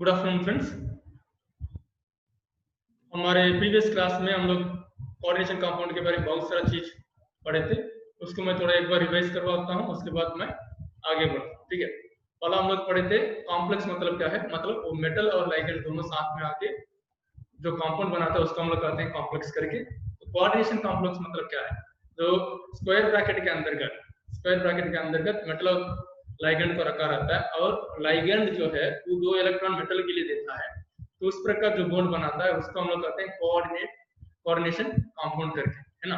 Good afternoon friends. हमारे previous class में हम लोग कोऑर्डिनेशन कंपाउंड के बारे में बहुत सारा चीज पढ़े थे। उसको मैं थोड़ा एक बार रिवाइज करवाता हूँ, उसके बाद मैं आगे बढ़ता हूँ। ठीक है, पहला हम लोग पढ़े थे कॉम्प्लेक्स मतलब क्या है। मतलब वो मेटल और लाइगेंड दोनों साथ में आके जो कंपाउंड बनाता है उसको हम लोग कहते हैं कॉम्प्लेक्स करके। तो कोऑर्डिनेशन कॉम्प्लेक्स मतलब क्या है, जो स्क्वायर ब्रैकेट के अंतर्गत मेटल और लाइगेंड को रखा रहता है और लाइगेंड जो है वो 2 इलेक्ट्रॉन मेटल के लिए देता है, तो उस प्रकार जो बॉन्ड बनाता है उसको हम लोग कहते हैं कोऑर्डिनेशन कंपाउंड करके, है ना।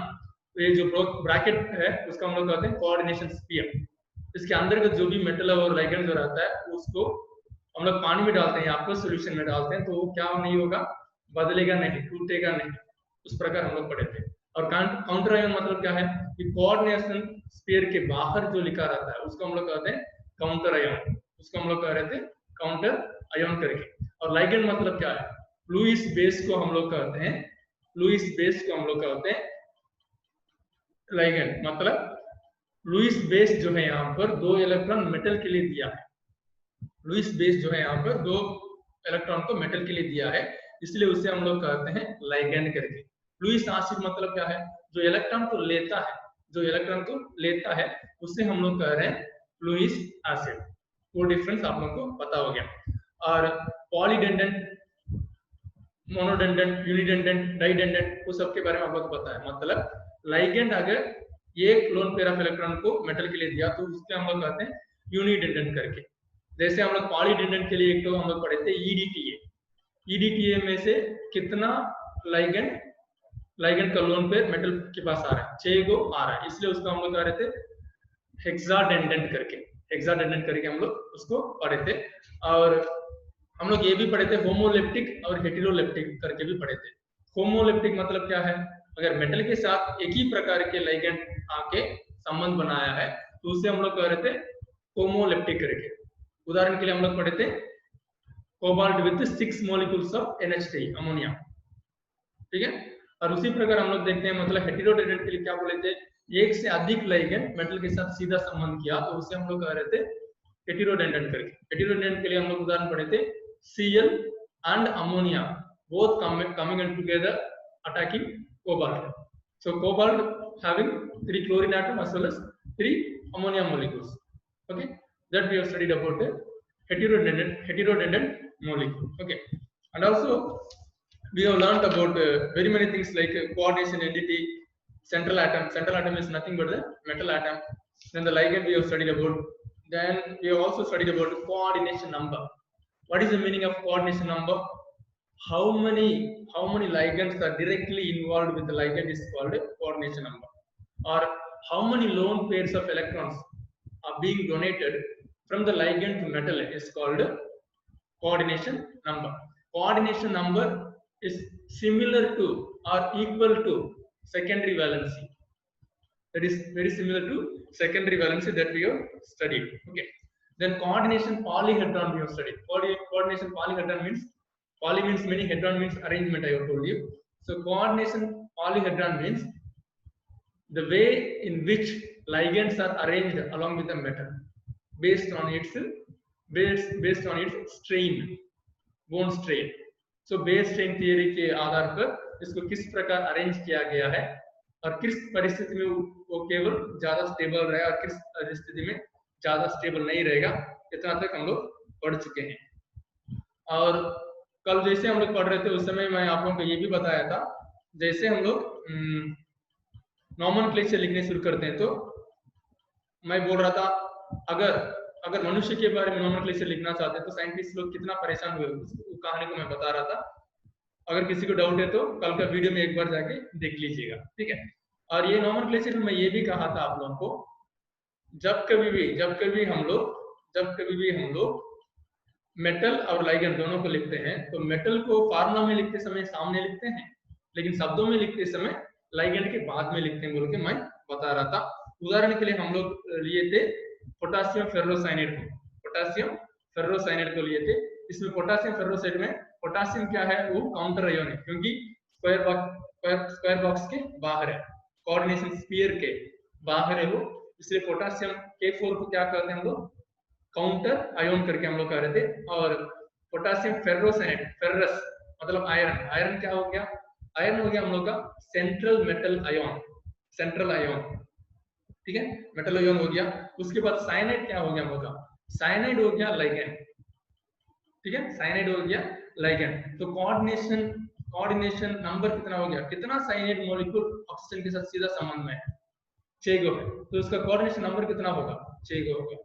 तो ये जो ब्रैकेट है उसका हम लोग कहते हैं कोऑर्डिनेशन स्फीयर। इसके अंतर्गत जो भी मेटल और लाइगेंड जो रहता है उसको हम लोग पानी में डालते हैं या आपको सोल्यूशन में डालते हैं, तो वो क्या नहीं होगा, बदलेगा नहीं, टूटेगा नहीं। उस प्रकार हम लोग पढ़े थे। और काउंटर आयन मतलब क्या है कि कोऑर्डिनेशन स्फीयर के बाहर जो लिखा रहता है उसको हम लोग कहते हैं काउंटर आयन। उसको हम लोग कह रहे थे काउंटर आयन करके। और लाइगेंड मतलब क्या है, लुईस बेस को हम लोग कहते हैं, लुईस बेस को हम लोग कहते हैं लाइगेंड। मतलब लुईस बेस जो है यहाँ पर 2 इलेक्ट्रॉन मेटल के लिए दिया है। लुईस बेस जो है यहाँ पर 2 इलेक्ट्रॉन को मेटल के लिए दिया है, इसलिए उसे हम लोग कहते हैं लाइगेंड करके। लुईस एसिड मतलब क्या है, जो इलेक्ट्रॉन को लेता है, जो इलेक्ट्रॉन को लेता है उससे हम लोग कह रहे हैं लुईस एसिड। वो डिफरेंस आप लोगों को पता हो गया। और पॉलीडेंडेंट, मोनोडेंडेंट, यूनिडेंडेंट, डाइडेंडेंट, वो सब के बारे में आप लोग को पता है। मतलब लाइगेंड अगर एक लोन पेयर ऑफ इलेक्ट्रॉन को मेटल के लिए दिया तो उसके हम लोग कहते हैं यूनिडेंडेंट करके। जैसे हम लोग पॉलीडेंडेंट के लिए एक तो हम लोग पढ़े थे ईडीटीए। ईडीटीए में से कितना लाइगेंड का लोन पेयर मेटल के पास आ रहा है, 6 गो आ रहा है, इसलिए उसको हम लोग कह रहे थे हेक्साडेंडेंट करके। हेक्साडेंडेंट करके हम लोग उसको पढ़े थे। और हम लोग ये भी पढ़े थे होमोलेप्टिक और हेटेरोलेप्टिक करके भी पढ़े थे। होमोलेप्टिक मतलब क्या है, अगर मेटल के साथ एक ही प्रकार के लाइगेंड आके संबंध बनाया है तो उसे हम लोग कह रहे थे होमोलेप्टिक करके। उदाहरण के लिए हम लोग पढ़े थे cobalt with 6 molecules of NH3 ammonia. ठीक है, और उसी प्रकार हम लोग देखते हैं मतलब हेटेरोडेंडेंट के लिए क्या बोले थे, एक से अधिक लाइगेंड मेटल के साथ सीधा संबंध किया तो उसे हम लोग कह रहे थे हेटेरोडेंडेंट करके। हेटेरोडेंडेंट के लिए हम लोग उदाहरण पढ़े थे Cl and ammonia both coming in together attacking cobalt. So cobalt having 3 chlorine atom as well as 3 ammonia molecules. Okay, that we have studied about the heterodendent molecule. Okay, and also we have learned about very many things like coordination entity, central atom. Central atom is nothing but the metal atom. Then the ligand we have studied about. Then we have also studied about coordination number. What is the meaning of coordination number? How many ligands are directly involved with the ligand is called coordination number. Or how many lone pairs of electrons are being donated from the ligand to metal is called coordination number. Coordination number is similar to or equal to secondary valency. That is very similar to secondary valency that we have studied. Okay, then coordination polyhedron we have studied. Coordination polyhedron means, poly means many, hedron means arrangement, I have told you. So coordination polyhedron means the way in which ligands are arranged along with the metal based on its strain, bond strain. So base strain theory के आधार पर इसको किस प्रकार arrange किया गया है और किस परिस्थिति में वो केवल ज्यादा स्टेबल रहेगा और किस परिस्थिति में ज्यादा स्टेबल नहीं रहेगा, इतना तक हम लोग पढ़ चुके हैं। और कल जैसे हम लोग पढ़ रहे थे उस समय मैं आप लोगों को ये भी बताया था, जैसे हम लोग नॉमेनक्लेचर लिखने शुरू करते हैं तो मैं बोल रहा था अगर मनुष्य के बारे में नॉमेनक्लेचर लिखना चाहते हैं तो साइंटिस्ट लोग कितना परेशान हुए, उस कहानी को मैं बता रहा था। अगर किसी को डाउट है तो कल का वीडियो में एक बार जाके देख लीजिएगा। ठीक है, और ये नॉमेनक्लेचर में मैं ये भी कहा था आप लोगों को, जब कभी भी हम लोग मेटल और लाइगेंड दोनों को लिखते हैं तो मेटल को फार्मूला में लिखते समय सामने लिखते हैं, लेकिन शब्दों में लिखते समय लाइगेंड के बाद में लिखते हैं बोल के मैं बता रहा था। उदाहरण के लिए हम लोग लिए थे पोटासियम फेर्रोसाइनेट को लिए थे। इसमें पोटासियम फेर्रोसाइनेट में पोटासियम क्या है, वो काउंटर आयन है क्योंकि स्क्वायर बॉक्स के बाहर है, कोऑर्डिनेशन स्फीयर के बाहर है वो, इसलिए पोटासियम K4 को क्या कहते हैं हम लोग, काउंटर आयन करके हम लोग कह रहे थे। और पोटासियम फेर्रोसाइनाइड, फेरस मतलब आयरन, आयरन क्या हो गया, आयरन हो गया हम लोग का central metal ion, central ion, ठीक है, मेटल आयन हो गया। उसके बाद साइनाइड क्या हो गया हम लोग का, साइनाइड हो गया लाइगैंड, ठीक है, साइनाइड हो गया लाइगैंड। तो कोऑर्डिनेशन, कोऑर्डिनेशन नंबर कितना हो गया, कितना साइनाइड मॉलिक्यूल ऑक्सीजन के साथ सीधा संबंध में है, 6 गो है, तो इसका कोऑर्डिनेशन नंबर कितना होगा, 6 गो होगा,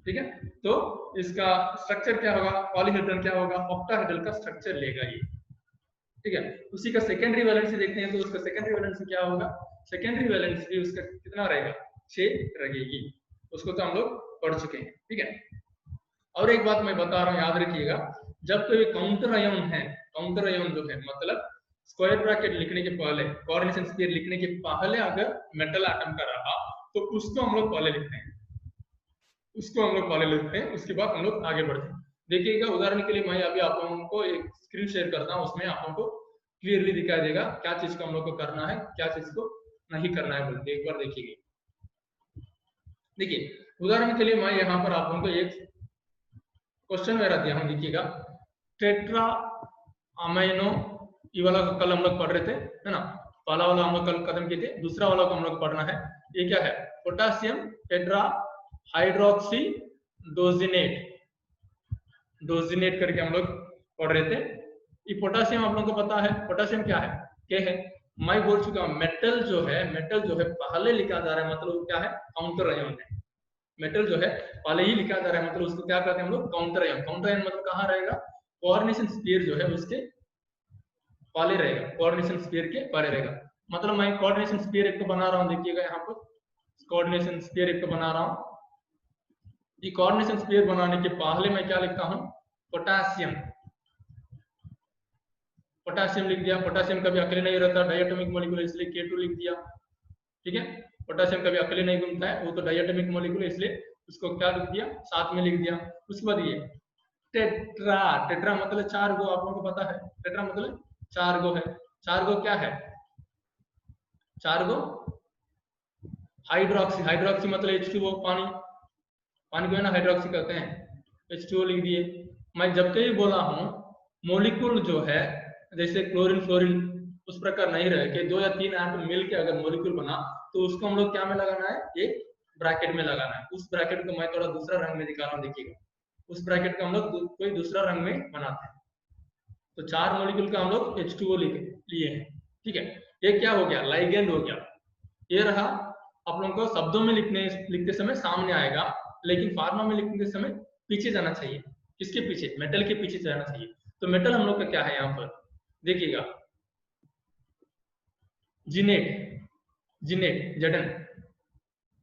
ठीक है। तो इसका स्ट्रक्चर क्या होगा, पॉलीहेड्रल क्या होगा, ऑक्टाहेड्रल का स्ट्रक्चर लेगा ये, ठीक है। उसी का सेकेंडरी वैलेंसी देखते हैं, तो उसका सेकेंडरी वैलेंसी क्या होगा, सेकेंडरी वैलेंसी उसका कितना रहेगा, 6 रहेगी, उसको तो हम लोग पढ़ चुके हैं, ठीक है। और एक बात मैं बता रहा हूँ, याद रखिएगा, जब कोई काउंटर आयन है, काउंटर आयन जो है मतलब स्क्वायर ब्रैकेट लिखने के पहले, कोऑर्डिनेशन स्फीयर लिखने के पहले अगर मेटल एटम का रहा तो उसको हम लोग पहले लिखते हैं, उसको हम लोग पहले लिखते हैं, उसके बाद हम लोग आगे बढ़ते हैं। देखिएगा उदाहरण के लिए मैं अभी आप लोगों को एक स्क्रीन शेयर करता हूँ, उसमें आप लोगों को क्लियरली दिखाई देगा क्या चीज को हम लोग को करना है, क्या चीज को नहीं करना है, बोलते एक बार देखिएगा। देखिए उदाहरण के लिए मैं यहाँ पर आप लोगों को एक क्वेश्चन मेरा दिया हूँ, देखिएगा टेट्रा अमाइनो, ये वाला कल हम लोग पढ़ रहे थे, है ना, पहला वाला हम लोग कल खत्म किए थे, दूसरा वाला को हम लोग पढ़ना है। ये क्या है, पोटासियम टेट्रा हाइड्रोक्सी डोजिनेट, डोजिनेट करके हम लोग पढ़ रहे थे। ये पोटासियम आप लोगों को पता है, पोटासियम क्या है, क्या है, मैं बोल चुका हूँ मेटल जो है, मेटल जो है पहले लिखा जा रहा है, मतलब क्या है, काउंटर आयन है, मेटल जो है पहले ही लिखा जा रहा है, मतलब उसको क्या कहते हैं हम लोग, काउंटर आयन। काउंटर आयन मतलब कहाँ रहेगा, कोऑर्डिनेशन स्फीयर जो है उसके पहले रहेगा, कोऑर्डिनेशन स्फीयर के पहले रहेगा। मतलब मैं कोऑर्डिनेशन स्फीयर एक को बना रहा हूँ, देखिएगा यहाँ पर कोऑर्डिनेशन स्फीयर एक को बना रहा हूँ। ये कोऑर्डिनेशन स्फीयर बनाने के पहले मैं क्या लिखता हूँ, पोटासियम, पोटासियम लिख दिया। पोटासियम कभी अकेले नहीं रहता, डायटोमिक मॉलिक्यूल, इसलिए K2 लिख दिया, ठीक है। पोटासियम कभी अकेले नहीं घूमता है, वो तो डायटोमिक मॉलिक्यूल, इसलिए उसको क्या लिख दिया, साथ में लिख दिया। उसके बाद ये टेट्रा, टेट्रा मतलब 4 गो, आप लोगों को पता है टेट्रा मतलब 4 गो है। 4 गो क्या है, 4 गो हाइड्रोक्सी, हाइड्रोक्सी मतलब H2O, पानी, पानी को है ना हाइड्रोक्सी कहते हैं, H2O लिख दिए। मैं जब कभी बोला हूँ मॉलिक्यूल जो है जैसे क्लोरीन फ्लोरीन उस प्रकार नहीं रहे कि 2 या 3 एटम मिल के अगर मॉलिक्यूल बना, तो उसको हम लोग क्या में लगाना है, एक ब्रैकेट में लगाना है। उस ब्रैकेट को मैं थोड़ा दूसरा रंग में दिखा रहा हूँ, देखिएगा उस ब्रैकेट को हम लोग कोई दूसरा रंग में बनाते हैं। तो 4 मॉलिक्यूल का हम लोग H2O लिए हैं, ठीक है। ये क्या हो गया, लाइगेंड हो गया। ये रहा, आप लोगों को शब्दों में लिखते समय सामने आएगा, लेकिन फार्मा में लिखते समय पीछे जाना चाहिए। किसके पीछे, मेटल के पीछे जाना चाहिए। तो मेटल हम लोग का क्या है यहाँ पर, देखिएगा जिनेट, जिनेट जडन,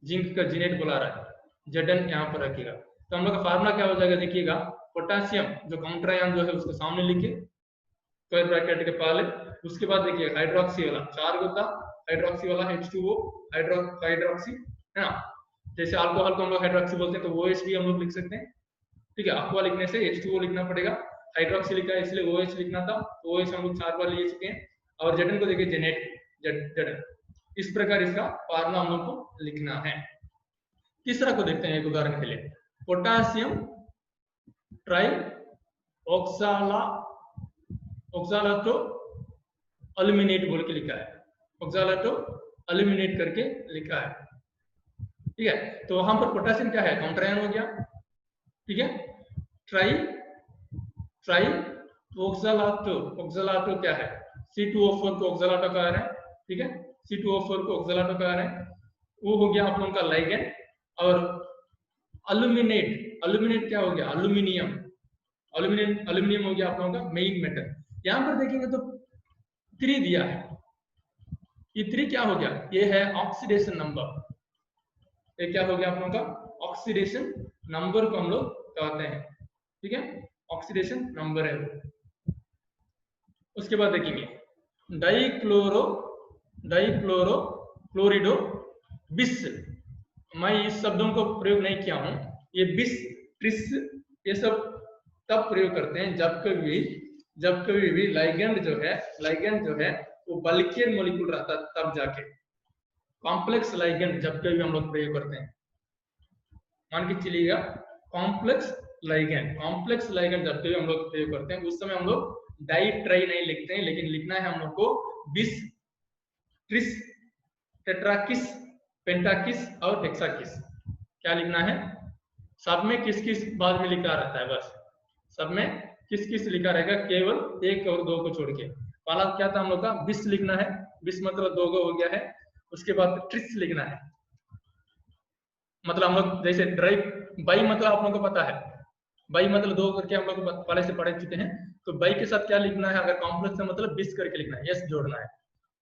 जिंक का जिनेट बुला रहा है, जडन यहाँ पर रखिएगा। तो हम लोग का फार्मूला क्या हो जाएगा, देखिएगा पोटासियम जो काउंटर आयन जो है उसको सामने लिखे स्क्वायर ब्रैकेट के पहले, उसके बाद देखिए हाइड्रोक्सी वाला 4 गो था, हाइड्रोक्सी वाला H2O, हाइड्रोक्सी है ना, जैसे अल्कोहल को हम लोग हाइड्रोक्सी बोलते हैं, तो OH भी हम लोग लिख सकते हैं, ठीक है। aqua लिखने से H2O लिखना पड़ेगा, हाइड्रोक्सी लिखा है इसलिए OH लिखना था, तो OH हम लोग 4 बार लिए चुके हैं। और जडन को देखिए जेनेट, जडन, इस प्रकार इसका फार्मूला हम लोग को लिखना है। तीसरा को देखते हैं एक उदाहरण के लिए, पोटासियम ट्राई ऑक्सालाटो अल्यूमिनेट बोल के लिखा है, ऑक्सालाटो अल्यूमिनेट करके लिखा है, ठीक है। तो वहां पर पोटासियम क्या है, काउंटर आयन हो गया, ठीक है। ट्राई ऑक्सालाटो, ऑक्सालाटो क्या है, C2O4 को ऑक्सालाटो कह रहे हैं, ठीक है, C2O4 को ऑक्सालाटो कह रहे हैं, वो हो गया आप लोगों का लाइगेंड। और अल्यूमिनेट, अल्यूमिनेट क्या हो गया, अल्यूमिनियम, अल्यूमिनियम हो गया आप लोगों का मेन मेटल। यहां पर देखेंगे तो 3 दिया है, ये 3 क्या हो गया, ये है ऑक्सीडेशन नंबर, ये क्या हो गया आप लोगों का, ऑक्सीडेशन नंबर को हम लोग कहते हैं, ठीक है, ऑक्सीडेशन नंबर है वो। उसके बाद देखेंगे डाइक्लोरो क्लोरिडो बिस, मैं इस शब्दों को प्रयोग नहीं किया हूं, ये बिस ट्रिस ये सब तब प्रयोग करते हैं जब कभी भी लाइगेंड जो है वो बल्कियर मॉलिक्यूल रहता, तब जाके कॉम्प्लेक्स लाइगेंड जब कभी हम लोग प्रयोग करते हैं, मान के चलिएगा कॉम्प्लेक्स लाइगेंड, कॉम्प्लेक्स लाइगेंड जब भी हम लोग प्रयोग करते हैं उस समय हम लोग डाई ट्राई नहीं लिखते हैं, लेकिन लिखना है हम लोग को बिस, ट्रिस, टेट्राकिस, पेंटाकिस और हेक्साकिस। क्या लिखना है? सब में किस किस बाद में लिखा रहता है, बस सब में किस किस लिखा रहेगा, केवल एक और दो को छोड़ के। पहला क्या था हम लोग का? बिस लिखना है, बिस मतलब दो गो हो गया है। उसके बाद ट्रिस लिखना है, मतलब हम लोग जैसे ड्राइव, बाई मतलब आप लोगों को पता है, बाई मतलब दो करके हम लोग पहले से पढ़ चुके हैं। तो बाई के साथ क्या लिखना है? अगर कॉम्प्लेक्स है मतलब बिस करके लिखना है, यस जोड़ना है।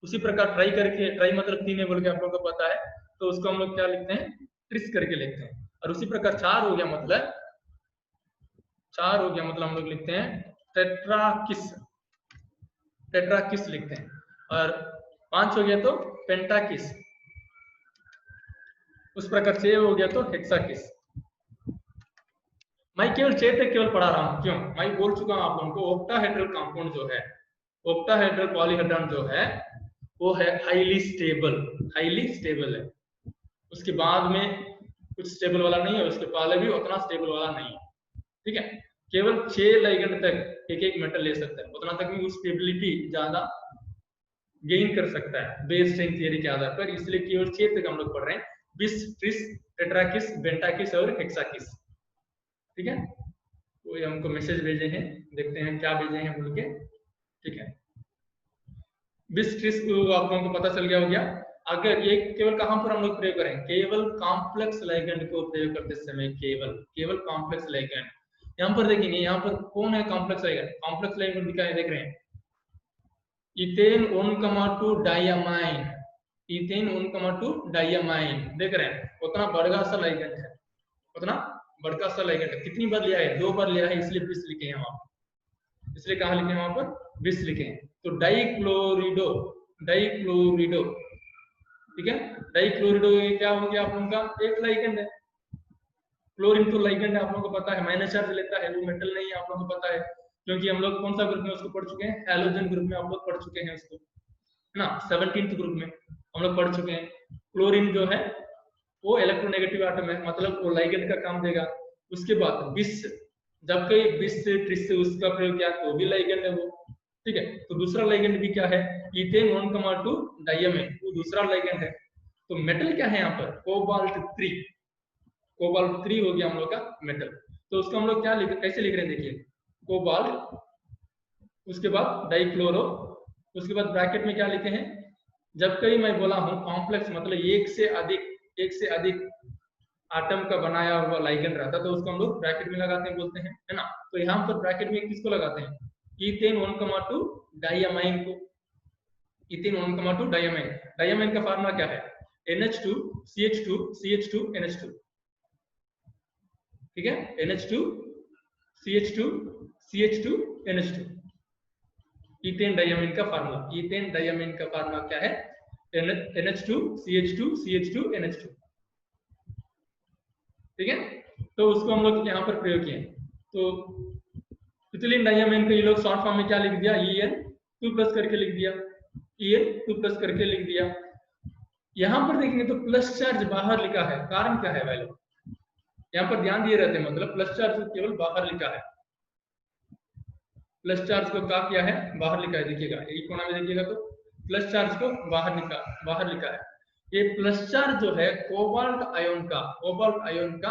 उसी प्रकार ट्राई करके, ट्राई मतलब तीन है बोल के आप लोगों को पता है, तो उसको हम लोग क्या लिखते हैं? ट्रिस करके लिखते हैं। और उसी प्रकार चार हो गया मतलब, चार हो गया मतलब हम लोग लिखते हैं टेट्राकिस, टेट्राकिस लिखते हैं। और पांच हो गया तो पेंटाकिस, उस प्रकार छह हो गया तो हेक्साकिस। मैं केवल छह तक केवल पढ़ा रहा हूं, क्यों? मैं बोल चुका हूं आप लोगों को, ऑक्टाहेड्रल कंपाउंड जो है, ऑक्टाहेड्रल पॉलीहेड्रॉन जो है वो है हाईली स्टेबल, हाईली स्टेबल है। उसके बाद में कुछ स्टेबल वाला नहीं है, उसके पहले भी उतना स्टेबल वाला नहीं है, ठीक है। केवल 6 लाइगेंड तक एक एक मेटल ले सकता है, उतना तक भी स्टेबिलिटी ज्यादा गेन कर सकता है बेस स्ट्रेंथ थियरी के आधार पर। इसलिए केवल 6 तक हम लोग पढ़ रहे हैं, बिस, ट्रिस, टेट्राकिस, बेंटाकिस और हेक्साकिस, ठीक है। तो ये हमको मैसेज भेजे हैं, देखते हैं क्या भेजे हैं बोल के, ठीक है। बिस, ट्रिस को आप लोगों को पता चल गया हो गया। अगर ये केवल कहां पर हम लोग प्रयोग करें? केवल कॉम्प्लेक्स लाइगेंड को प्रयोग करते समय, केवल केवल कॉम्प्लेक्स लाइगेंड। यहाँ पर देखेंगे, यहाँ पर कौन है कॉम्प्लेक्स लाइगेंड? कॉम्प्लेक्स लाइगेंड दिखा है, देख रहे हैं, इथेन 1,2 डायमाइन, इथेन 1,2 डायमाइन, देख रहे हैं, उतना बड़का सा लाइगेंड है, उतना बड़का सा लाइगेंड है। कितनी बार लिया है? 2 बार लिया है, इसलिए बिस लिखे हैं वहां, इसलिए कहा लिखे हैं वहां पर? बिस लिखे हैं। तो डाइक्लोरिडो, डाइक्लोरिडो, ठीक है। डाइक्लोरिडो ये क्या हो गया आप लोगों का? एक लाइगेंड है। क्लोरीन तो लाइगेंड है, आप लोगों को पता है, माइनस चार्ज लेता है, वो मेटल नहीं है, आप लोगों को पता है, क्योंकि हम लोग कौन सा ग्रुप में उसको पढ़ चुके हैं? हैलोजन ग्रुप में आप लोग पढ़ चुके हैं उसको, है ना, 17th ग्रुप में हम लोग पढ़ चुके हैं। क्लोरीन जो है वो इलेक्ट्रोनेगेटिव एटम है, मतलब वो लाइगेंड का काम देगा। उसके बाद बिस, जब कई बिस से ट्रिस से उसका प्रयोग किया तो भी लाइगेंड है वो, ठीक है। तो दूसरा लाइगेंड भी क्या है? इथेन 1,2 डायमाइन, वो दूसरा लाइगेंड है। तो मेटल क्या है यहाँ पर? कोबाल्ट 3, कोबाल्ट 3 हो गया हम लोग का मेटल। तो उसको हम लोग क्या लिख, कैसे लिख रहे हैं देखिए, कोबाल्ट, उसके बाद डाइक्लोरो, उसके बाद ब्रैकेट में क्या लिखे हैं? जब कहीं मैं बोला हूं कॉम्प्लेक्स मतलब एक से अधिक एटम का बनाया हुआ लाइगेंड रहता है, तो उसको हम लोग ब्रैकेट में लगाते हैं, बोलते हैं, है ना। तो यहाँ पर ब्रैकेट में किसको लगाते हैं? इथेन 1,2 डायमाइन को, इथेन 1,2 डायमाइन। डायमाइन का फार्मूला क्या है? NH2 CH2 CH2 NH2, ठीक है, NH2 CH2 CH2 NH2, ethane diamine का फार्मूला। इथेन डायमाइन का फार्मूला क्या है? NH2 CH2 CH2 NH2, ठीक है। तो उसको हम लोग यहाँ पर प्रयोग किए। तो इथिलीन डायमाइन को ये लोग शॉर्ट फॉर्म में क्या लिख दिया? En2+ करके लिख दिया, En2+ करके लिख दिया। यहाँ पर देखेंगे तो प्लस चार्ज बाहर लिखा है, कारण क्या है भाई लोग? यहाँ पर ध्यान दिए रहते हैं, मतलब प्लस चार्ज केवल बाहर लिखा है, प्लस चार्ज को क्या किया है? बाहर लिखा है, देखिएगा एक कोना में देखिएगा तो प्लस चार्ज को बाहर लिखा है। ये प्लस चार्ज जो है कोबाल्ट आयन का, कोबाल्ट आयन का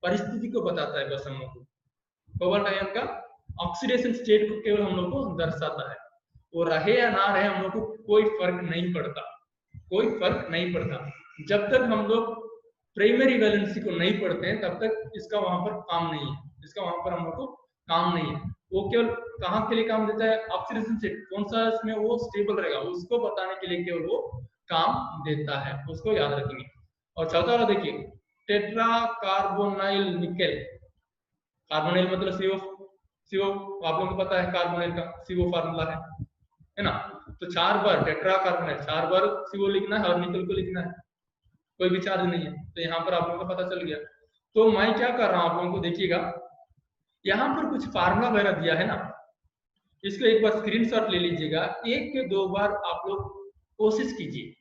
परिस्थिति को बताता है, बस हम लोग को कोबाल्ट आयन का ऑक्सीडेशन स्टेट को केवल हम लोग को दर्शाता है। वो रहे या ना रहे हम लोग को कोई फर्क नहीं पड़ता, कोई फर्क नहीं पड़ता। जब तक हम लोग प्राइमरी वैलेंसी को नहीं पढ़ते हैं तब तक इसका वहां पर काम नहीं है, इसका वहां पर हम लोग को काम नहीं है। वो केवल कहाँ के लिए काम देता है? ऑक्सीडेशन स्टेट कौन सा इसमें वो स्टेबल रहेगा उसको बताने के लिए केवल वो काम देता है, उसको याद रखेंगे। और चौथा वाला देखिए, टेट्रा कार्बोनाइल निकेल, कार्बोनाइल मतलब CO, CO आप लोगों को पता है, कार्बोनाइल का CO फार्मूला है ना। तो 4 बार टेट्रा कार्बोनाइल, 4 बार CO लिखना है और निकल को लिखना है, कोई भी चार्ज नहीं है। तो यहाँ पर आप लोगों को पता चल गया। तो मैं क्या कर रहा हूं आप लोगों को देखिएगा, यहाँ पर कुछ फार्मूला वगैरह दिया है ना, इसको एक बार स्क्रीनशॉट ले लीजिएगा, 1 के 2 बार आप लोग कोशिश कीजिए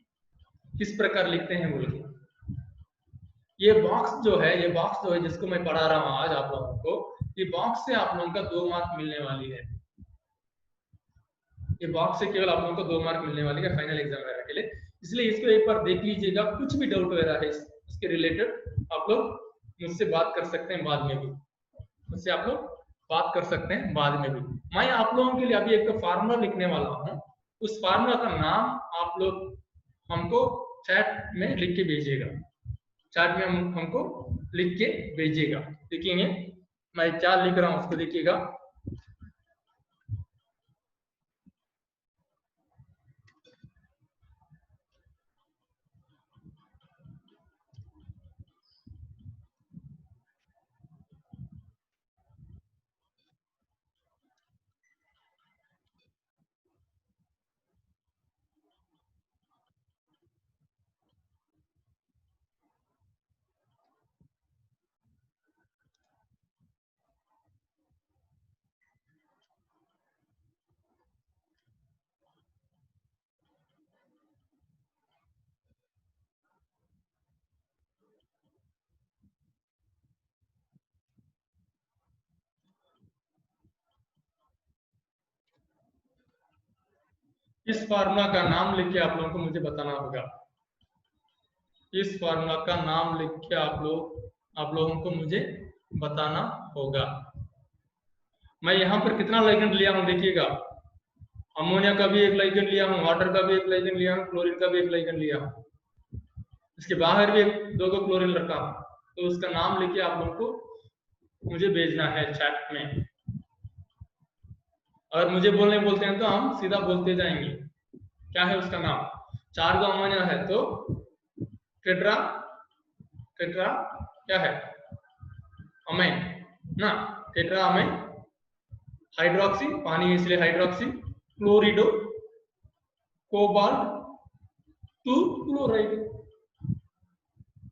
किस प्रकार लिखते हैं बोल के। ये बॉक्स जो है जिसको मैं पढ़ा रहा हूँ आज आप लोगों को, ये बॉक्स से आप लोगों का 2 मार्क मिलने वाली है। ये बॉक्स से केवल आप लोगों को 2 मार्क मिलने वाली है फाइनल एग्जाम वगैरह के लिए, इसलिए इसको एक बार देख लीजिएगा। कुछ भी डाउट वगैरह है इसके रिलेटेड आप लोग मुझसे बात कर सकते हैं बाद में भी, मुझसे आप लोग बात कर सकते हैं बाद में भी। मैं आप लोगों के लिए अभी एक फार्मूला लिखने वाला हूँ, उस फार्मूला का नाम आप लोग हमको चैट में लिख के भेजिएगा, चैट में हमको लिख के भेजिएगा। देखिए मैं क्या लिख रहा हूँ उसको देखिएगा। इस फार्मूला का नाम लिख के आप लोगों को मुझे बताना होगा। इस फार्मूला का नाम लिख के आप लोगों को मुझे बताना होगा। मैं यहाँ पर कितना लाइगेंड लिया हूँ देखिएगा। अमोनिया का भी एक लाइगेंड लिया हूँ, वाटर का भी एक लाइगेंड लिया हूँ, क्लोरीन का भी एक लाइगेंड लिया हूँ, इसके बाहर भी दो क्लोरीन रखा हूँ। तो उसका नाम लिख के आप लोगों को मुझे भेजना है चैट में। और मुझे बोलते हैं तो हम सीधा बोलते जाएंगे क्या है उसका नाम। 4 गो अमोनिया है तो टेट्रा क्या है, अमाइन ना, टेट्रा अमाइन, हाइड्रोक्सी पानी है इसलिए हाइड्रोक्सी, क्लोरिडो, कोबाल्ट, 2 क्लोराइड।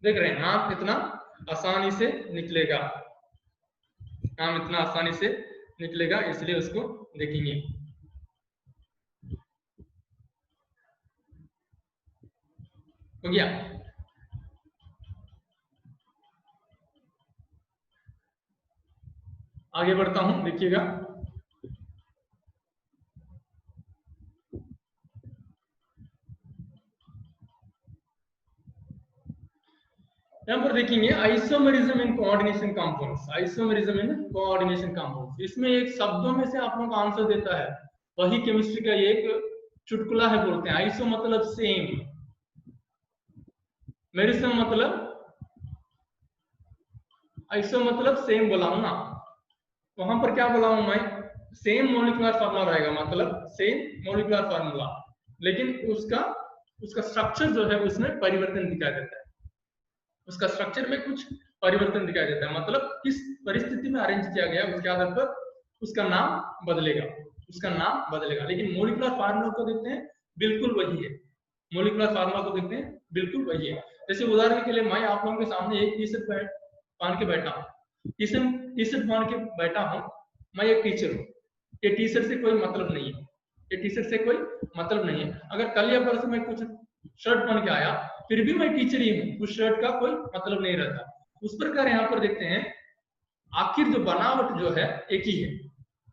देख रहे हैं नाम इतना आसानी से निकलेगा, नाम इतना आसानी से निकलेगा, इसलिए उसको देखेंगे। हो गया। आगे बढ़ता हूं देखिएगा। यहाँ पर देखेंगे isomerism in coordination compounds, isomerism in coordination compounds. इसमें एक शब्दों में से आप लोगों को आंसर देता है, वही केमिस्ट्री का एक चुटकुला है, बोलते हैं आइसो मतलब सेम, मेरिज्म मतलब आइसो मतलब सेम बोला हूं ना, वहां पर क्या बोला हूं मैं, सेम मॉलिक्यूलर फार्मूला रहेगा, मतलब सेम मॉलिक्यूलर फार्मूला, लेकिन उसका स्ट्रक्चर जो है उसमें परिवर्तन दिखाई देता है, उसका स्ट्रक्चर में कुछ परिवर्तन दिखाई देता है, मतलब किस परिस्थिति में अरेंज किया गया उसके आधार पर उसका नाम बदलेगा, उसका नाम बदलेगा। लेकिन मॉलिक्यूलर फार्मूला को देखते हैं बिल्कुल वही है, मॉलिक्यूलर फार्मूला को देखते हैं बिल्कुल वही है। जैसे उदाहरण के लिए मैं आप लोगों के सामने एक टी शर्ट पहन के बैठा हूँ, टी शर्ट पहन के बैठा हूँ, मैं एक टीचर हूँ, ये टी शर्ट से कोई मतलब नहीं है, ये टी शर्ट से कोई मतलब नहीं है। अगर कल या परसों मैं कुछ शर्ट पहन के आया फिर भी मैं टीचर ही हूँ, उस शर्ट का कोई मतलब नहीं रहता। उस प्रकार यहाँ पर देखते हैं आखिर जो बनावट जो है एक ही है,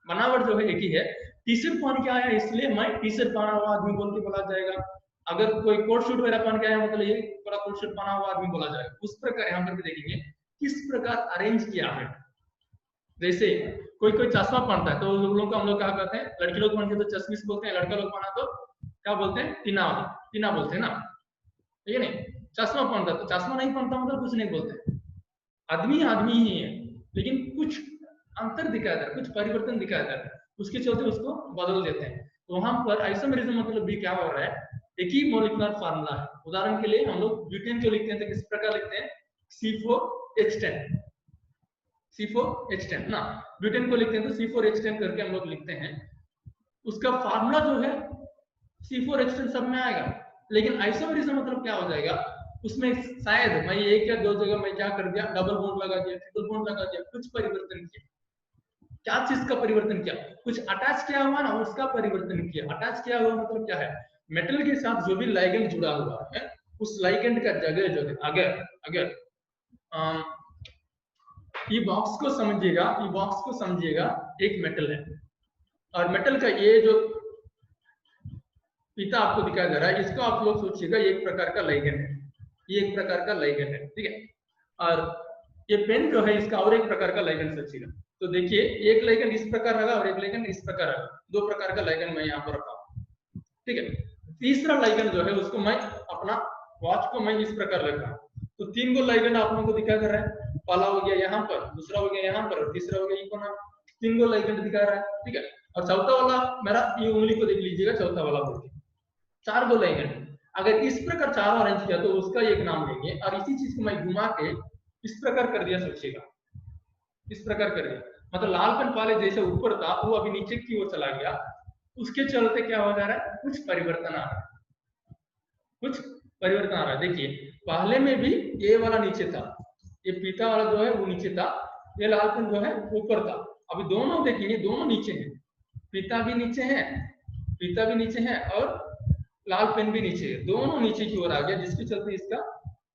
बनावट जो है एक ही है। टी शर्ट पहन के आया इसलिए मैं टी शर्ट पहना हुआ आदमी बोल के बोला जाएगा, अगर कोई कोट शूट वगैरह पहन के आया मतलब ये पूरा कोट शूट पहना हुआ आदमी बोला जाएगा। उस प्रकार यहाँ पर भी देखेंगे किस प्रकार अरेंज किया है। जैसे कोई चश्मा पहनता है तो लोग हम लोग क्या कहते हैं, लड़की लोग पहनते तो चश्मिश बोलते हैं, लड़का लोग पहना तो क्या बोलते हैं, टीना बोलते हैं ना, ठीक है नहीं। चश्मा पहनता तो चश्मा नहीं पहनता मतलब कुछ नहीं बोलते, आदमी ही है, लेकिन कुछ अंतर दिखाया था, कुछ परिवर्तन दिखाया था, उसके चलते उसको बदल देते हैं। तो वहां पर आइसोमेरिज्म मतलब भी क्या हो रहा है, एक ही मॉलिक्यूलर फार्मूला है। उदाहरण के लिए हम लोग ब्यूटेन जो लिखते हैं तो किस प्रकार लिखते हैं, C4H10, C4H10 ना, ब्यूटेन को लिखते हैं तो C4H10 करके हम लोग लिखते हैं। उसका फार्मूला जो है C4H10 सब में आएगा, लेकिन आइसोमेरिज्म मतलब क्या हो जाएगा, उसमें शायद मैं एक या दो जगह मैं क्या कर दिया, डबल बॉन्ड लगा दिया, ट्रिपल बॉन्ड लगा दिया, कुछ परिवर्तन किया। क्या चीज का परिवर्तन किया, कुछ अटैच किया हुआ ना उसका परिवर्तन किया। अटैच किया हुआ मतलब क्या है, मेटल के साथ जो भी लाइगेंड जुड़ा हुआ है उस लाइगेंड का जगह जो है, अगर ये बॉक्स को समझिएगा, ये बॉक्स को समझिएगा एक मेटल है, और मेटल का ये जो फीता आपको दिखाया जा रहा है, इसको आप लोग सोचिएगा एक प्रकार का लाइगेंड है, ये एक प्रकार का लाइगेंड है, ठीक है। और ये पेन जो है इसका और एक प्रकार का लाइगेंड सोचिएगा। तो देखिए एक लाइगेंड इस प्रकार रहेगा और एक लाइगेंड इस प्रकार रहेगा, दो प्रकार का लाइगेंड मैं यहाँ पर रखा हूँ, ठीक है। तीसरा लाइगेंड जो है उसको मैं अपना वॉच को मैं इस प्रकार रख रहा हूँ। तो 3 गो लाइगेंड आप लोगों को दिखाया जा रहा है, पहला हो गया यहाँ पर, दूसरा हो गया यहाँ पर, और तीसरा हो गया इकोना, 3 गो लाइगेंड दिखा रहा है, ठीक है। और चौथा वाला मेरा ये उंगली को देख लीजिएगा, चौथा वाला बोल के 4 गो लाइगेंड। अगर इस प्रकार चारों अरेंज किया तो उसका एक नाम लेंगे, और इसी चीज को मैं घुमा के इस प्रकार कर दिया, सोचिएगा इस प्रकार कर दिया, मतलब लाल पेन पहले जैसे ऊपर था वो अभी नीचे की ओर चला गया, उसके चलते क्या हो जा रहा है, कुछ परिवर्तन आ रहा है, कुछ परिवर्तन आ रहा है। देखिए पहले में भी ये वाला नीचे था, ये पीता वाला जो है वो नीचे था, ये लाल पेन जो है ऊपर था, अभी दोनों देखिए दोनों नीचे हैं, पीता भी नीचे है, पीता भी नीचे है और लाल पेन भी नीचे है, दोनों नीचे की ओर आ गया, जिसके चलते इसका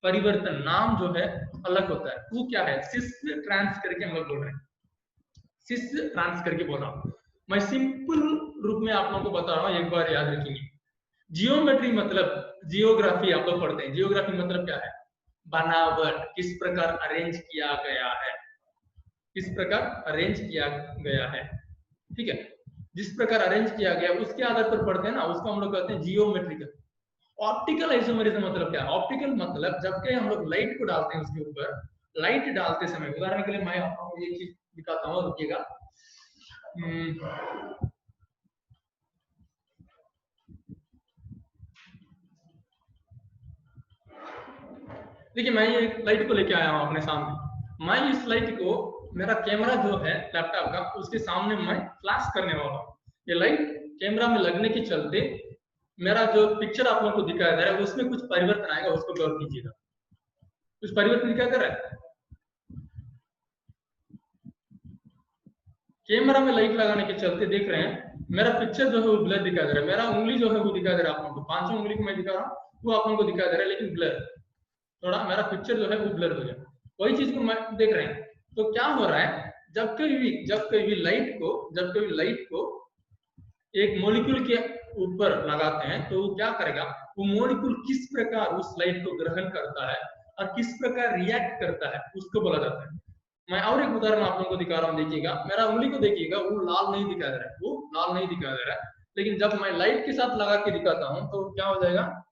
परिवर्तन नाम जो है अलग होता है। वो क्या है, सिस ट्रांस करके हम लोग बोल रहे हैं, सिस ट्रांस करके बोल रहा हूँ मैं, सिंपल रूप में आप लोगों को बता रहा हूँ, एक बार याद रखेंगे। जियोमेट्री मतलब जियोग्राफी आप लोग पढ़ते हैं, जियोग्राफी मतलब क्या है, बनावट, किस प्रकार अरेंज किया गया है, किस प्रकार अरेंज किया गया है, ठीक है। जिस प्रकार अरेंज किया गया उसके आधार पर पढ़ते हैं ना, उसको हम लोग कहते हैं जियोमेट्रिकल। ऑप्टिकल आइसोमेरिज्म मतलब क्या है, ऑप्टिकल मतलब जबकि हम लोग लाइट को डालते हैं उसके ऊपर, लाइट डालते समय, उदाहरण के लिए मैं आपको एक चीज दिखाता हूँ, रुकिएगा। देखिए मैं ये लाइट को लेके आया हूँ अपने सामने, मैं इस लाइट को, मेरा कैमरा जो है लैपटॉप का, उसके सामने मैं फ्लैश करने वाला हूँ। ये लाइट कैमरा में लगने के चलते मेरा जो पिक्चर आप लोगों को दिखाया जा रहा है उसमें कुछ परिवर्तन आएगा, उसको गौर कीजिएगा। कुछ परिवर्तन दिखाया जा रहा है, कैमरा में लाइट लगाने के चलते देख रहे हैं मेरा पिक्चर जो है वो ब्लर दिखाया जा रहा है, मेरा उंगली जो है वो दिखाया जा रहा है आप लोगों को, 5 उंगली को मैं दिखा रहा हूँ वो आप लोगों को दिखाया जा रहा है, लेकिन ब्लर, थोड़ा मेरा पिक्चर जो है वो ब्लर हो गया, वही चीज को मैं देख रहे हैं। तो क्या हो रहा है, जब कभी भी लाइट को एक मॉलिक्यूल के ऊपर लगाते हैं तो वो क्या करेगा, वो मॉलिक्यूल किस प्रकार उस लाइट को ग्रहण करता है और किस प्रकार रिएक्ट करता है उसको बोला जाता है। मैं और एक उदाहरण आप लोगों को दिखा रहा हूँ, देखिएगा मेरा उंगली को देखिएगा, वो लाल नहीं दिखाया जा रहा है, वो लाल नहीं दिखाया जा रहा है, लेकिन जब मैं लाइट के साथ लगा के दिखाता हूँ तो क्या हो जाएगा,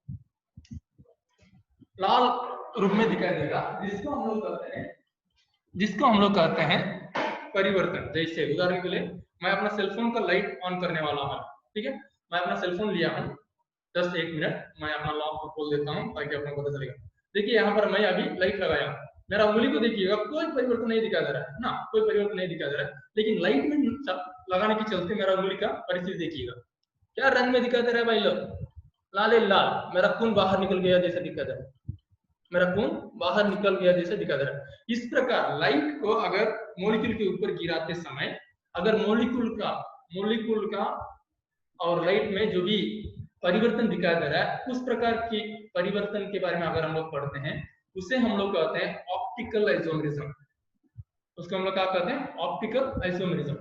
लाल रूप में दिखाई देगा, जिसको हम लोग कहते हैं परिवर्तन। जैसे उदाहरण के लिए मैं अपना सेलफोन का लाइट ऑन करने वाला हूँ, ठीक है, मैं अपना सेलफोन लिया हूँ, जस्ट 1 मिनट मैं अपना लॉक को खोल देता हूँ ताकि अपना पता चलेगा। देखिए यहाँ पर मैं अभी लाइट लगाया हूँ, मेरा उंगली को देखिएगा कोई परिवर्तन नहीं दिखा जा रहा है ना, कोई परिवर्तन नहीं दिखा जा रहा है, लेकिन लाइट में लगाने के चलते मेरा उंगली का परिस्थिति देखिएगा, क्या रंग में दिखा जा रहा है भाई लोग, लाल लाल, मेरा खून बाहर निकल गया जैसा दिखा जा रहा है, मेरा खून बाहर निकल गया जैसे दिखा जा रहा है। इस प्रकार लाइट को अगर मॉलिक्यूल के ऊपर गिराते समय, अगर मॉलिक्यूल का और लाइट में जो भी परिवर्तन दिखाया जा रहा है, उस प्रकार के परिवर्तन के बारे में अगर हम लोग पढ़ते हैं, उसे हम लोग कहते हैं ऑप्टिकल आइसोमेरिज्म। उसको हम लोग क्या कहते हैं, ऑप्टिकल आइसोमेरिज्म।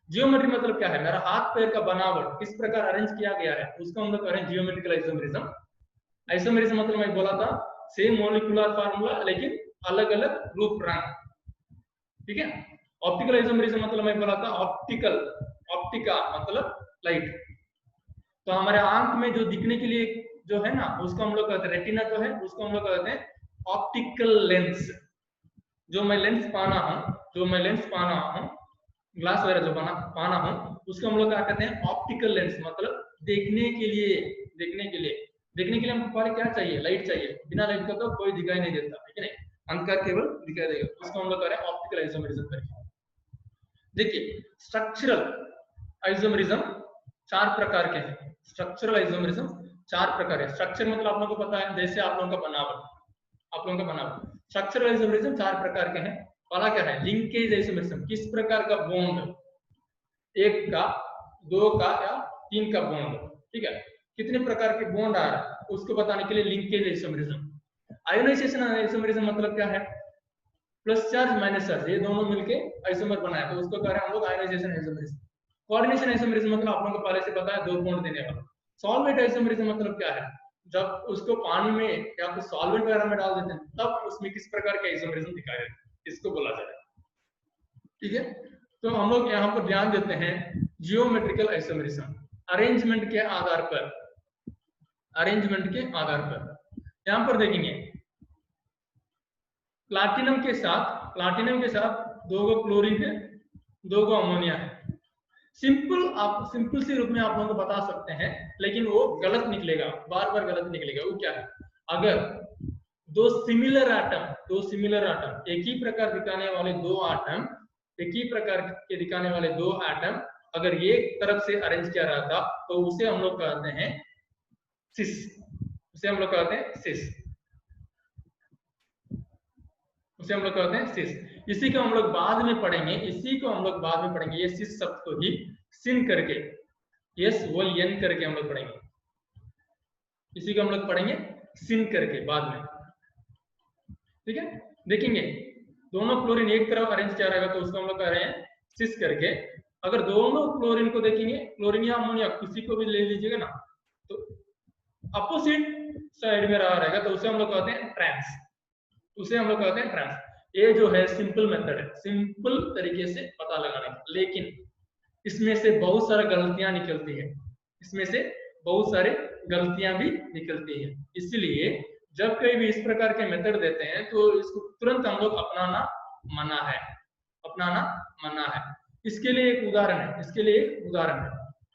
जियोमेट्री मतलब क्या है, मेरा हाथ पैर का बनावट किस प्रकार अरेंज किया गया है, उसको हम लोग कह रहे हैं जियोमेट्रिकल आइसोमेरिज्म। आइसोमेरिज्म मतलब मैं बोला था सेम मॉलिक्यूलर फार्मूला लेकिन अलग अलग रूप रंग, ठीक है। ऑप्टिकल आइसोमेरिज्म मतलब मैं बोला था ऑप्टिका मतलब लाइट, तो हमारे आंख में जो दिखने के लिए जो है ना उसको हम लोग कहते हैं रेटिना, जो है उसको हम लोग कहते हैं ऑप्टिकल लेंस। जो मैं लेंस पाना हूँ ग्लास वगैरह जो पाना हूँ उसको हम लोग क्या कहते हैं, ऑप्टिकल लेंस, मतलब देखने के लिए हमको पहले क्या चाहिए, लाइट चाहिए, बिना लाइट का तो कोई दिखाई नहीं देता, ठीक है नहीं, अंधकार केवल दिखाई देगा, उसको हम लोग कह रहे हैं ऑप्टिकल आइसोमेरिज्म करके। देखिए स्ट्रक्चरल आइसोमेरिज्म 4 प्रकार के हैं, स्ट्रक्चरल आइसोमेरिज्म 4 प्रकार है। स्ट्रक्चर मतलब आप लोगों को पता है, जैसे आप लोगों का बनावट, स्ट्रक्चरल आइसोमेरिज्म 4 प्रकार के हैं। पहला क्या है, लिंकेज आइसोमेरिज्म, किस प्रकार का बॉन्ड, 1 का 2 का या 3 का बॉन्ड, ठीक है, कितने प्रकार के बॉन्ड आ रहा है उसको बताने के लिए लिंकेज आइसोमेरिज्म। आयोनाइजेशन आइसोमेरिज्म मतलब क्या है, प्लस चार्ज माइनस चार्ज ये दोनों मिलके आइसोमर बनाया, तो उसको कह रहे हैं हम लोग आयोनाइजेशन आइसोमरिज्म। कोऑर्डिनेशन आइसोमरिज्म मतलब आप लोगों को पहले से पता है, 2 बॉन्ड देने वाला। सॉल्वेंट आइसोमरिज्म मतलब क्या है, जब उसको पानी में या फिर सॉल्वेंट वगैरह में डाल देते हैं तब उसमें किस प्रकार के आइसोमरिज्म दिखाया जाता है, इसको बोला जाता है। ठीक है, तो हम लोग यहाँ पर ध्यान देते हैं जियोमेट्रिकल आइसोमरिज्म, अरेंजमेंट के आधार पर, अरेंजमेंट के आधार पर। यहाँ पर देखेंगे प्लाटिनम के साथ 2 गो क्लोरीन है, 2 गो अमोनिया है। सिंपल सी रूप में आप लोगों को बता सकते हैं, लेकिन वो गलत निकलेगा, बार बार गलत निकलेगा। वो क्या है, अगर 2 सिमिलर आटम एक ही प्रकार दिखाने वाले 2 आटम, एक ही प्रकार के दिखाने वाले 2 आटम अगर एक तरफ से अरेंज किया रहता तो उसे हम लोग कहते हैं सिस, उसे हम लोग कहते हैं सिस, उसे हम लोग कहते हैं सिस। इसी को हम लोग बाद में पढ़ेंगे, ये सिस शब्द को ही सिन करके, SON करके हम लोग पढ़ेंगे, इसी को हम लोग पढ़ेंगे सिन करके बाद में। ठीक है, देखेंगे दोनों क्लोरीन एक तरफ अरेंज किया रहेगा तो उसको हम लोग कह रहे हैं सिस करके। अगर दोनों क्लोरीन को देखेंगे, क्लोरीन या अमोनिया किसी को भी ले लीजिएगा ना, तो अपोजिट साइड में रहा रहेगा तो उसे हम लोग कहते हैं ट्रांस, उसे हम लोग कहते हैं ट्रांस। ये जो है सिंपल मेथड है, सिंपल तरीके से पता लगाने का, लेकिन इसमें से बहुत सारी गलतियां निकलती है, इसमें से बहुत सारे गलतियां भी निकलती है। इसलिए जब कहीं भी इस प्रकार के मेथड देते हैं तो इसको तुरंत हम लोग अपनाना मना है, अपनाना मना है। इसके लिए एक उदाहरण है,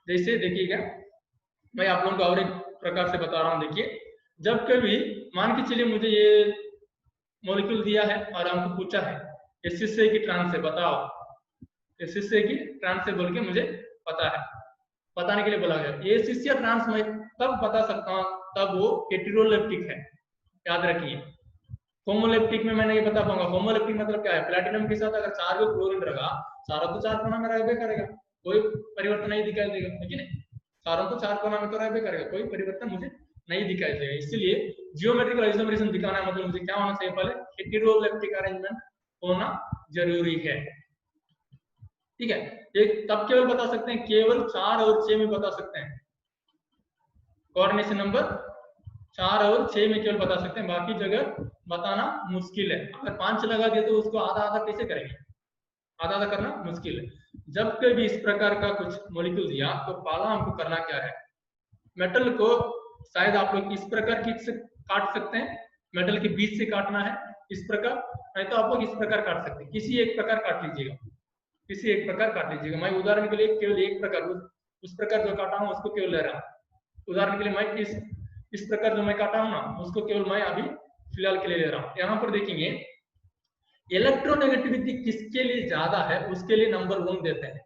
जैसे देखिएगा, मैं आप लोगों को और एक प्रकार से बता रहा हूँ। देखिए, जब कभी मान के चलिए मुझे ये मॉलिक्यूल दिया है और हमको पूछा है एसिस से कि ट्रांस से बताओ, एसिस से कि ट्रांस से बोल के मुझे पता है, बताने के लिए बोला गया। एसिस या ट्रांस मैं तब बता सकता हूँ तब वो हेटेरोलेप्टिक है, याद रखिए। होमोलेप्टिक में मैं नहीं बता पाऊंगा। होमोलेप्टिक मतलब क्या है, प्लैटिनम के साथ अगर 4 गो क्लोरीन रहेगा, सारा तो 4 कोना में रहबे करेगा, कोई परिवर्तन नहीं दिखाई देगा, है कि नहीं? सारा तो 4 कोना में तो रहबे करेगा, कोई परिवर्तन मुझे नहीं दिखाई देगा। इसलिए जियोमेट्रिकल आइसोमरिज्म दिखाना है मतलब मुझे क्या होना चाहिए, पहले हेटेरोलेप्टिक अरेंजमेंट होना जरूरी है। ठीक है, एक तब केवल बता सकते हैं, केवल 4 और 6 में बता सकते हैं, कोऑर्डिनेशन नंबर 4 और 6 में केवल बता सकते हैं, बाकी जगह बताना मुश्किल है। अगर 5 लगा दिए तो उसको आधा आधा कैसे करेंगे, आधा आधा करना मुश्किल है। जब कभी इस प्रकार का कुछ मॉलिक्यूल दिया तो पहला हमको करना क्या है, मेटल को शायद आप लोग इस प्रकार की से काट सकते हैं, मेटल के बीच से काटना है इस प्रकार, नहीं तो आप लोग इस प्रकार काट सकते हैं, किसी एक प्रकार काट लीजिएगा, किसी एक प्रकार काट लीजिएगा। मैं उदाहरण के लिए केवल एक प्रकार, उस प्रकार जो काटा हूं उसको केवल ले रहा हूं। उदाहरण के लिए मैं इस प्रकार जो मैं काटा हूं ना, उसको केवल मैं अभी फिलहाल के लिए ले रहा हूं। यहाँ पर देखेंगे इलेक्ट्रोनेगेटिविटी किसके लिए ज्यादा है उसके लिए नंबर 1 देते हैं,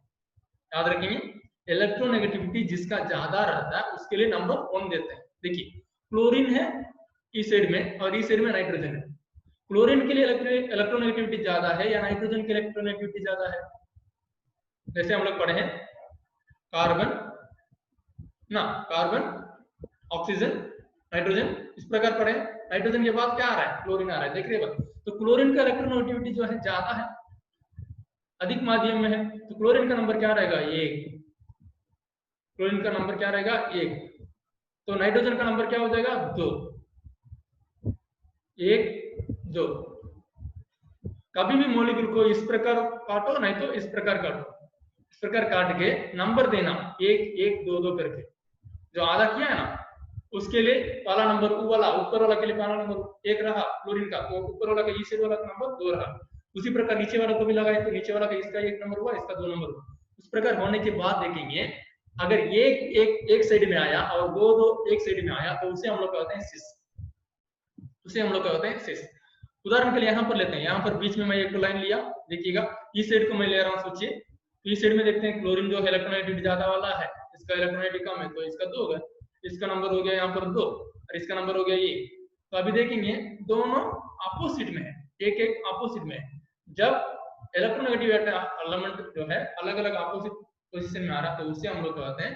याद रखेंगे। इलेक्ट्रोनेगेटिविटी जिसका ज्यादा रहता है उसके लिए नंबर 1 देते हैं। देखिए, क्लोरीन है इस साइड में और इस साइड में नाइट्रोजन है, क्लोरीन के लिए इलेक्ट्रोनेगेटिविटी ज्यादा है या नाइट्रोजन की इलेक्ट्रोनेगेटिविटी ज्यादा है? जैसे हम लोग पढ़े हैं कार्बन ऑक्सीजन नाइट्रोजन, इस प्रकार पढ़े। नाइट्रोजन के बाद क्या आ रहा है, क्लोरीन आ रहा है, देख रहे हैं। तो क्लोरीन का इलेक्ट्रोनेगेटिविटी जो है ज्यादा है, अधिक माध्यम में है, तो क्लोरीन का नंबर क्या रहेगा, 1। क्लोरीन का नंबर क्या रहेगा, 1। तो नाइट्रोजन का नंबर क्या हो जाएगा, 2। 1 2। कभी भी मॉलिक्यूल को इस प्रकार काटो, नहीं तो इस प्रकार काटो, इस प्रकार काट के नंबर देना 1 1 2 2 करके। जो आधा किया है ना उसके लिए पहला नंबर वाला, ऊपर वाला के लिए पहला नंबर 1 रहा क्लोरीन का, तो ऊपर वाला का इस वाला का नंबर 2 रहा। उसी प्रकार नीचे वाला को भी लगाए तो नीचे वाला का इसका 1 नंबर हुआ, इसका 2 नंबर हुआ। इस प्रकार होने के बाद देखेंगे अगर एक साइड में आया और 2 2 एक साइड में आया तो उसे हम लोग कहते हैं सिस, उसे हम लोग कहते हैं सिस। उदाहरण के लिए यहाँ पर लेते हैं, यहाँ पर बीच में मैं एक लाइन लिया, देखिएगा इस साइड को मैं ले रहा हूँ, सोचिए। तो इस साइड में देखते हैं क्लोरीन जो इलेक्ट्रोनेगेटिविटी ज्यादा वाला है, इसका इलेक्ट्रोनेगेटिविटी कम है तो इसका 2 होगा, इसका नंबर हो गया यहाँ पर 2 और इसका नंबर हो गया ये। तो अभी देखेंगे दोनों अपोजिट में है, एक एक अपोजिट में है। जब इलेक्ट्रोनेगेटिव एलिमेंट जो है अलग अलग अपोजिट पोजीशन में आ रहा है तो उसे हम लोग कहते हैं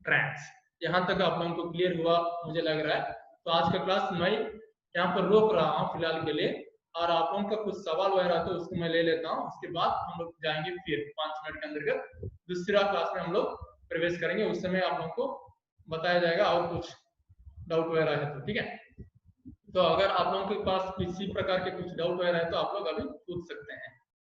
ट्रांस। यहाँ तक आप लोगों को क्लियर हुआ मुझे लग रहा है। तो आज का क्लास मैं यहाँ पर रोक रहा हूँ फिलहाल के लिए, और आप लोगों का कुछ सवाल वगैरह तो उसको मैं ले लेता हूँ, उसके बाद हम लोग जाएंगे फिर 5 मिनट के अंदर दूसरा क्लास में हम लोग प्रवेश करेंगे। उस समय आप लोगों को बताया जाएगा और कुछ डाउट वगैरह है तो, ठीक है। तो अगर आप लोगों के पास किसी प्रकार के कुछ डाउट वगैरह है तो आप लोग अभी पूछ सकते हैं।